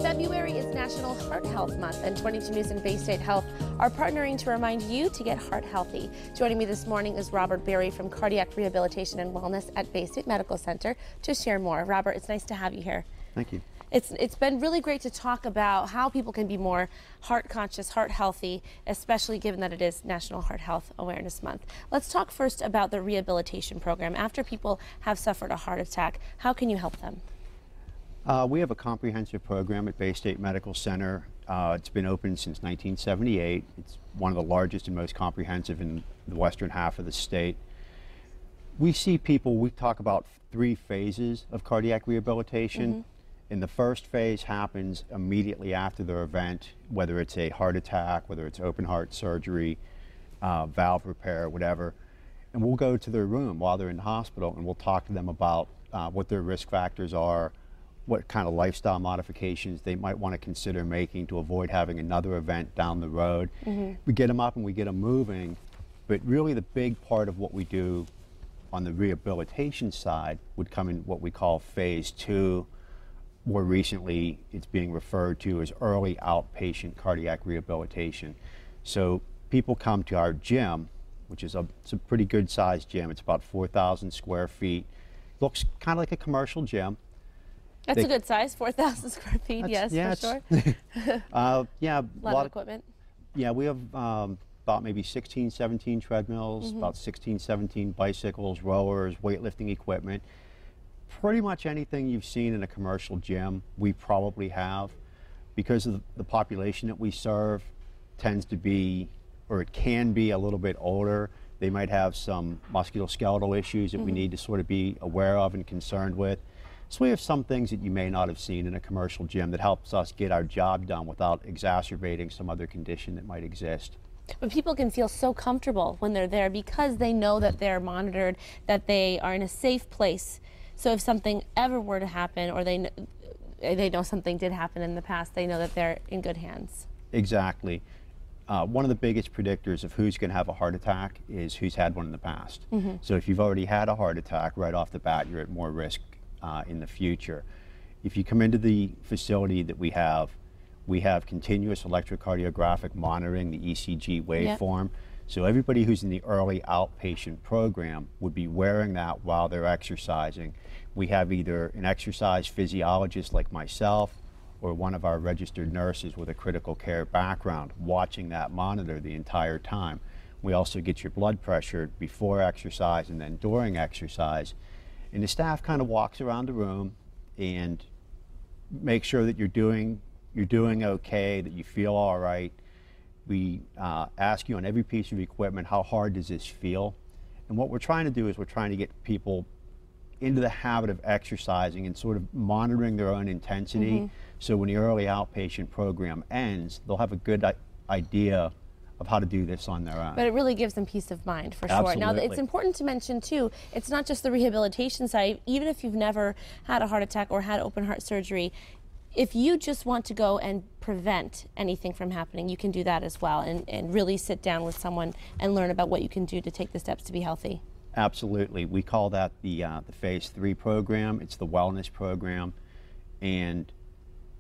February is National Heart Health Month, and 22 News and Baystate Health are partnering to remind you to get heart healthy. Joining me this morning is Robert Berry from Cardiac Rehabilitation and Wellness at Baystate Medical Center to share more. Robert, it's nice to have you here. Thank you. It's been really great to talk about how people can be more heart conscious, heart healthy, especially given that it is National Heart Health Awareness Month. Let's talk first about the rehabilitation program. After people have suffered a heart attack, how can you help them? We have a comprehensive program at Baystate Medical Center. It's been open since 1978. It's one of the largest and most comprehensive in the western half of the state. We see people, we talk about 3 phases of cardiac rehabilitation. And the first phase happens immediately after their event, whether it's a heart attack, whether it's open heart surgery, valve repair, whatever. And we'll go to their room while they're in the hospital and we'll talk to them about what their risk factors are, what kind of lifestyle modifications they might want to consider making to avoid having another event down the road. We get them up and we get them moving, but really the big part of what we do on the rehabilitation side would come in what we call phase 2. More recently, it's being referred to as early outpatient cardiac rehabilitation. So people come to our gym, which is it's a pretty good sized gym. It's about 4,000 square feet. Looks kind of like a commercial gym. That's a good size, 4,000 square feet, yes, yeah, for sure. Yeah, a lot of equipment. Yeah, we have about maybe 16, 17 treadmills, about 16, 17 bicycles, rowers, weightlifting equipment. Pretty much anything you've seen in a commercial gym, we probably have. Because of the population that we serve tends to be, or it can be a little bit older. They might have some musculoskeletal issues that we need to sort of be aware of and concerned with. So we have some things that you may not have seen in a commercial gym that helps us get our job done without exacerbating some other condition that might exist. But people can feel so comfortable when they're there because they know that they're monitored, that they are in a safe place. So if something ever were to happen, or they know something did happen in the past, they know that they're in good hands. Exactly. One of the biggest predictors of who's going to have a heart attack is who's had one in the past. So if you've already had a heart attack right off the bat, you're at more risk in the future. If you come into the facility that we have continuous electrocardiographic monitoring, the ECG waveform. So everybody who's in the early outpatient program would be wearing that while they're exercising. We have either an exercise physiologist like myself or one of our registered nurses with a critical care background watching that monitor the entire time. We also get your blood pressure before exercise and then during exercise. And the staff kind of walks around the room and makes sure that you're doing okay, that you feel all right. We ask you on every piece of equipment, how hard does this feel? And what we're trying to do is we're trying to get people into the habit of exercising and sort of monitoring their own intensity. So when the early outpatient program ends, they'll have a good idea of how to do this on their own. But it really gives them peace of mind, for sure. Absolutely. Now, it's important to mention, too, it's not just the rehabilitation side. Even if you've never had a heart attack or had open heart surgery, if you just want to go and prevent anything from happening, you can do that as well, and really sit down with someone and learn about what you can do to take the steps to be healthy. Absolutely. We call that the phase 3 program. It's the wellness program, and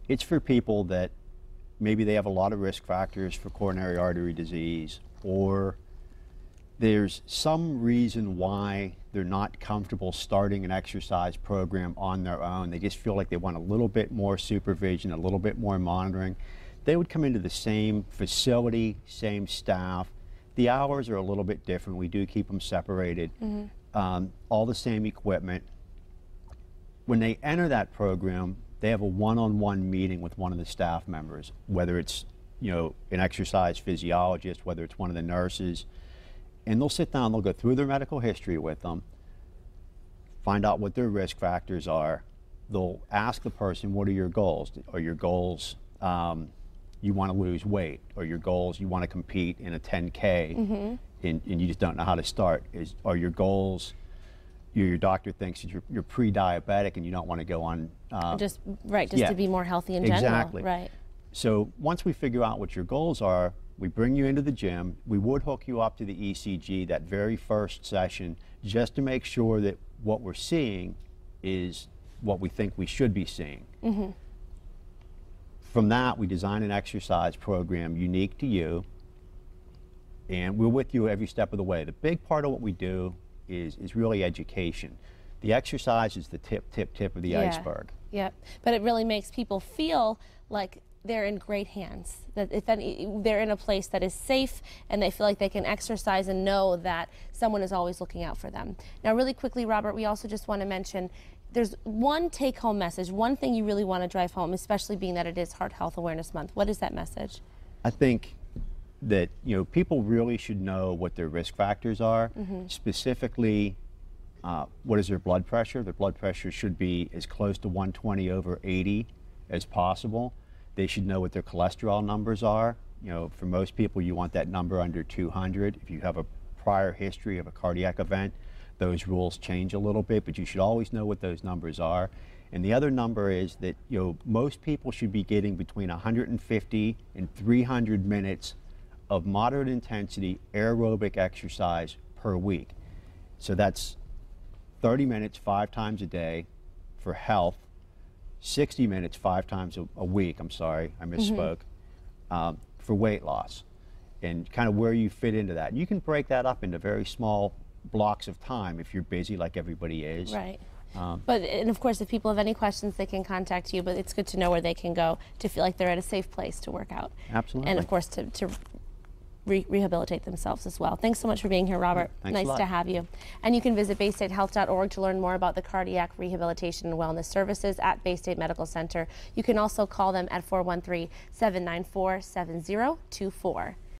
it's for people that maybe they have a lot of risk factors for coronary artery disease, or there's some reason why they're not comfortable starting an exercise program on their own. They just feel like they want a little bit more supervision, a little bit more monitoring. They would come into the same facility, same staff. The hours are a little bit different. We do keep them separated. All the same equipment. When they enter that program, they have a one-on-one meeting with one of the staff members, whether it's an exercise physiologist, whether it's one of the nurses. And they'll sit down, they'll go through their medical history with them, find out what their risk factors are. They'll ask the person, what are your goals? Are your goals you want to lose weight? Or your goals you want to compete in a 10K and you just don't know how to start? Are your goals, your doctor thinks that you're pre-diabetic and you don't want to go on... just to be more healthy in general. Exactly. Right. So once we figure out what your goals are, we bring you into the gym. We would hook you up to the ECG that very first session just to make sure that what we're seeing is what we think we should be seeing. Mm-hmm. From that, we design an exercise program unique to you, and we're with you every step of the way. The big part of what we do is really education. The exercise is the tip of the iceberg. Yep, but it really makes people feel like they're in great hands, that if they're in a place that is safe and they feel like they can exercise and know that someone is always looking out for them. Now, really quickly, Robert, we also just want to mention there's one take-home message, one thing you really want to drive home, especially being that it is Heart Health Awareness Month. What is that message? I think that people really should know what their risk factors are, specifically what is their blood pressure. Their blood pressure should be as close to 120/80 as possible. They should know what their cholesterol numbers are. For most people, you want that number under 200. If you have a prior history of a cardiac event, those rules change a little bit, but you should always know what those numbers are. And the other number is that most people should be getting between 150 and 300 minutes of moderate intensity aerobic exercise per week. So that's 30 minutes 5 times a day for health, 60 minutes 5 times a week, I'm sorry, I misspoke, for weight loss, and kind of where you fit into that. You can break that up into very small blocks of time if you're busy like everybody is. Right. And of course, if people have any questions, they can contact you, but it's good to know where they can go to feel like they're at a safe place to work out. Absolutely. And of course, to rehabilitate themselves as well. Thanks so much for being here, Robert. Thanks a lot. Nice to have you. And you can visit baystatehealth.org to learn more about the cardiac rehabilitation and wellness services at Baystate Medical Center. You can also call them at 413-794-7024.